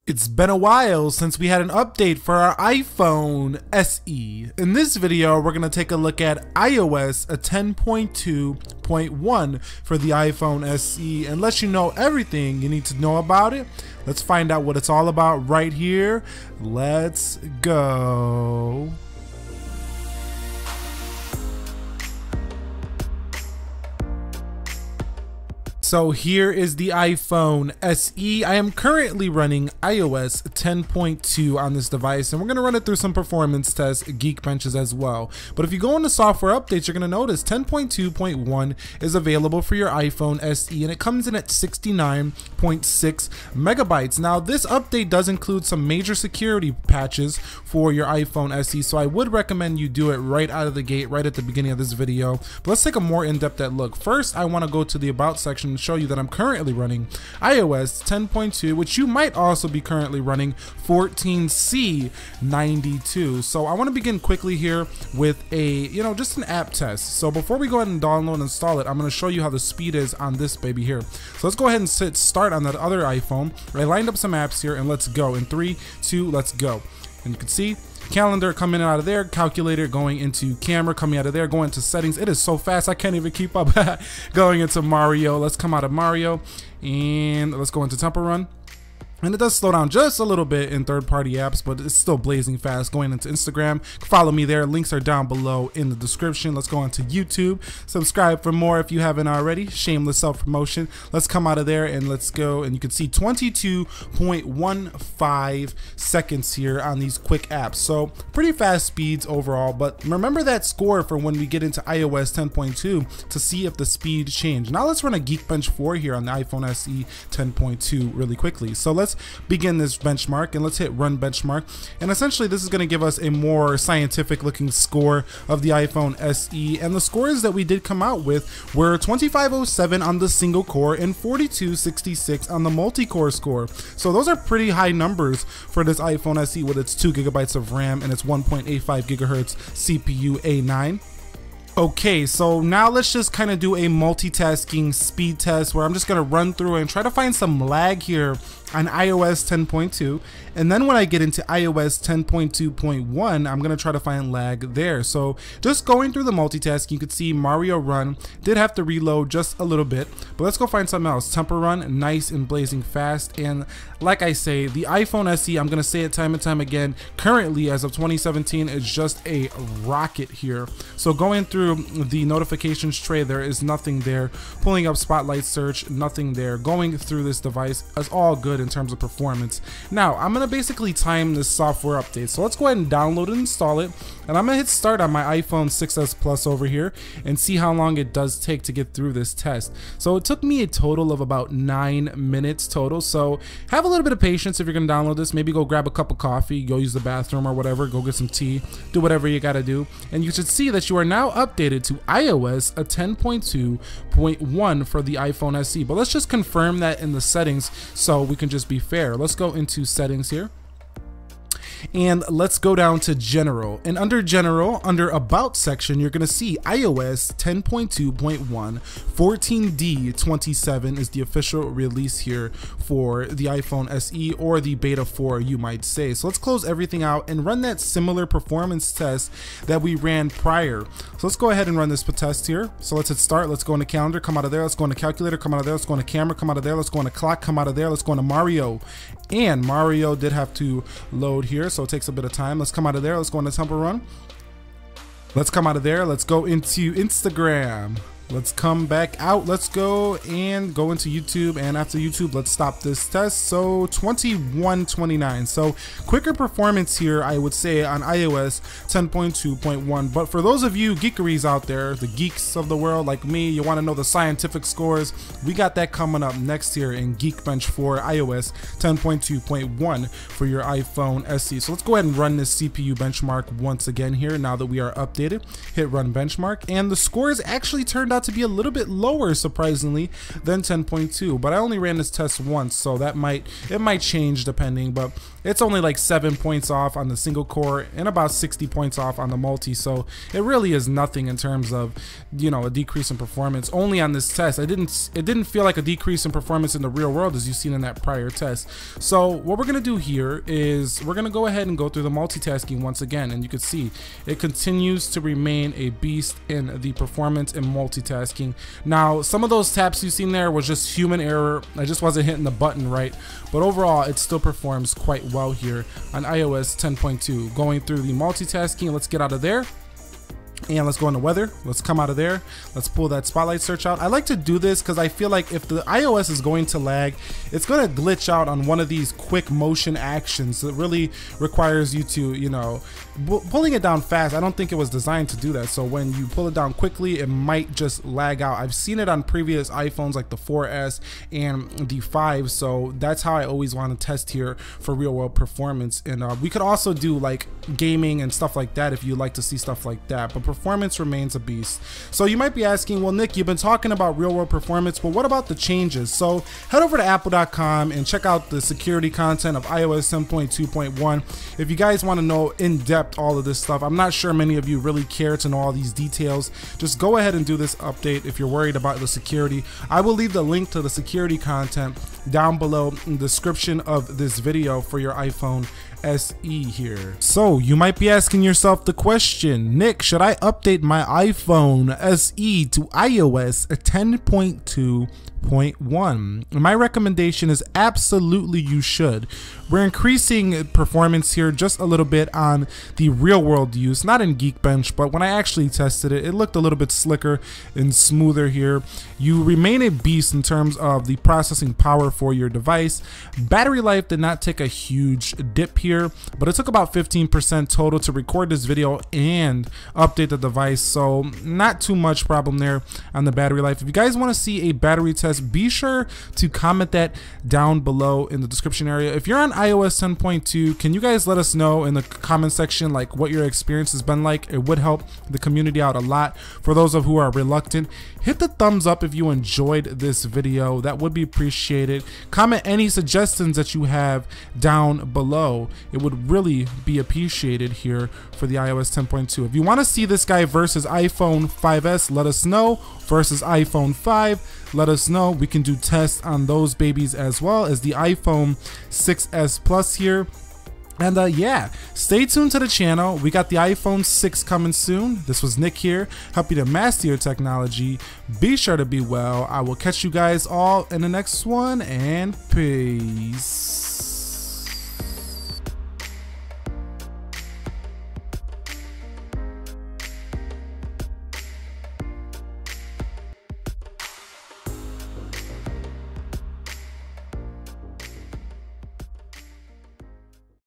It's been a while since we had an update for our iPhone SE. In this video, we're going to take a look at iOS 10.2.1 for the iPhone SE and let you know everything you need to know about it. Let's find out what it's all about right here. Let's go. So here is the iPhone SE. I am currently running iOS 10.2 on this device, and we're going to run it through some performance tests, Geekbenches as well. But if you go into software updates, you're going to notice 10.2.1 is available for your iPhone SE, and it comes in at 69.6 megabytes. Now, this update does include some major security patches for your iPhone SE, so I would recommend you do it right out of the gate, right at the beginning of this video. But let's take a more in-depth look. First, I want to go to the About section and show you that I'm currently running iOS 10.2, which you might also be currently running 14C92. So I want to begin quickly here with just an app test. So before we go ahead and download and install it, I'm going to show you how the speed is on this baby here. So let's go ahead and hit start on that other iPhone. I lined up some apps here and let's go. In 3, 2, let's go. And you can see calendar coming out of there, calculator going into camera, coming out of there, going to settings. It is so fast I can't even keep up. Going into Mario. Let's come out of Mario and let's go into Temple Run. And it does slow down just a little bit in third-party apps, but it's still blazing fast. Going into Instagram, follow me there. Links are down below in the description. Let's go on to YouTube. Subscribe for more if you haven't already. Shameless self-promotion. Let's come out of there and let's go. And you can see 22.15 seconds here on these quick apps. So pretty fast speeds overall, but remember that score for when we get into iOS 10.2 to see if the speed changed. Now let's run a Geekbench 4 here on the iPhone SE 10.2 really quickly. So let's begin this benchmark and let's hit run benchmark, and essentially this is going to give us a more scientific looking score of the iPhone SE, and the scores that we did come out with were 2507 on the single core and 4266 on the multi-core score. So those are pretty high numbers for this iPhone SE with its 2 GB of RAM and its 1.85 GHz CPU A9. Okay, so now let's just kind of do a multitasking speed test where I'm just going to run through and try to find some lag here on iOS 10.2, and then when I get into iOS 10.2.1, I'm gonna try to find lag there. So just going through the multitasking, you could see Mario Run did have to reload just a little bit, but let's go find something else. Temple Run, nice and blazing fast, and like I say, the iPhone SE, I'm gonna say it time and time again, currently as of 2017 is just a rocket here. So going through the notifications tray, there is nothing there. Pulling up Spotlight Search, nothing there. Going through this device is all good in terms of performance. Now I'm gonna basically time this software update, so let's go ahead and download and install it, and I'm gonna hit start on my iPhone 6s Plus over here and see how long it does take to get through this test. So it took me a total of about 9 minutes total, so have a little bit of patience if you're gonna download this. Maybe go grab a cup of coffee, go use the bathroom or whatever, go get some tea, do whatever you gotta do, and you should see that you are now updated to iOS 10.2.1 for the iPhone SE. But let's just confirm that in the settings so we can just be fair. Let's go into settings here. And let's go down to General, and under General, under About section, you're gonna see iOS 10.2.1 14D27 is the official release here for the iPhone SE, or the beta 4 you might say. So let's close everything out and run that similar performance test that we ran prior. So let's go ahead and run this test here. So let's hit start, let's go into calendar, come out of there, let's go into calculator, come out of there, let's go into camera, come out of there, let's go into clock, come out of there, let's go into Mario. And Mario did have to load here, so it takes a bit of time. Let's come out of there, let's go into Temple Run. Let's come out of there, let's go into Instagram. Let's come back out, let's go and go into YouTube, and after YouTube let's stop this test. So 21:29, so quicker performance here I would say on iOS 10.2.1. but for those of you geekeries out there, the geeks of the world like me, you want to know the scientific scores, we got that coming up next year in Geekbench for iOS 10.2.1 for your iPhone SE. So let's go ahead and run this CPU benchmark once again here now that we are updated. Hit run benchmark, and the scores actually turned out to be a little bit lower, surprisingly, than 10.2. But I only ran this test once, so it might change depending. But it's only like 7 points off on the single core and about 60 points off on the multi. So it really is nothing in terms of, you know, a decrease in performance. Only on this test, it didn't feel like a decrease in performance in the real world as you've seen in that prior test. So what we're gonna do here is we're gonna go ahead and go through the multitasking once again, and you can see it continues to remain a beast in the performance and multitasking. Now, some of those taps you've seen there was just human error. I just wasn't hitting the button right, but overall it still performs quite well here on iOS 10.2. Going through the multitasking, let's get out of there. And let's go into weather. Let's come out of there. Let's pull that spotlight search out. I like to do this because I feel like if the iOS is going to lag, it's going to glitch out on one of these quick motion actions that really requires you to, you know, pulling it down fast. I don't think it was designed to do that. So when you pull it down quickly, it might just lag out. I've seen it on previous iPhones like the 4S and the 5. So that's how I always want to test here for real world performance. And we could also do like gaming and stuff like that if you like to see stuff like that. But performance remains a beast. So you might be asking, well, Nick, you've been talking about real world performance, but what about the changes? So head over to apple.com and check out the security content of iOS 10.2.1 if you guys want to know in depth all of this stuff. I'm not sure many of you really care to know all these details. Just go ahead and do this update if you're worried about the security. I will leave the link to the security content down below in the description of this video for your iPhone SE here. So you might be asking yourself the question, Nick, should I update my iPhone SE to iOS 10.2.1? My recommendation is absolutely you should. We're increasing performance here just a little bit on the real world use, not in Geekbench, but when I actually tested it, it looked a little bit slicker and smoother here. You remain a beast in terms of the processing power for your device. Battery life did not take a huge dip here, but it took about 15% total to record this video and update the device, so not too much problem there on the battery life. If you guys want to see a battery test, be sure to comment that down below in the description area. If you're on iOS 10.2, can you guys let us know in the comment section like what your experience has been like? It would help the community out a lot. For those of who are reluctant, hit the thumbs up if you enjoyed this video. That would be appreciated. Comment any suggestions that you have down below. It would really be appreciated here for the iOS 10.2. If you want to see this guy versus iPhone 5S, let us know. Versus iPhone 5, let us know. We can do tests on those babies as well as the iPhone 6S Plus here. And yeah, stay tuned to the channel. We got the iPhone 6 coming soon. This was Nick here, help you to master your technology. Be sure to be well. I will catch you guys all in the next one, and peace.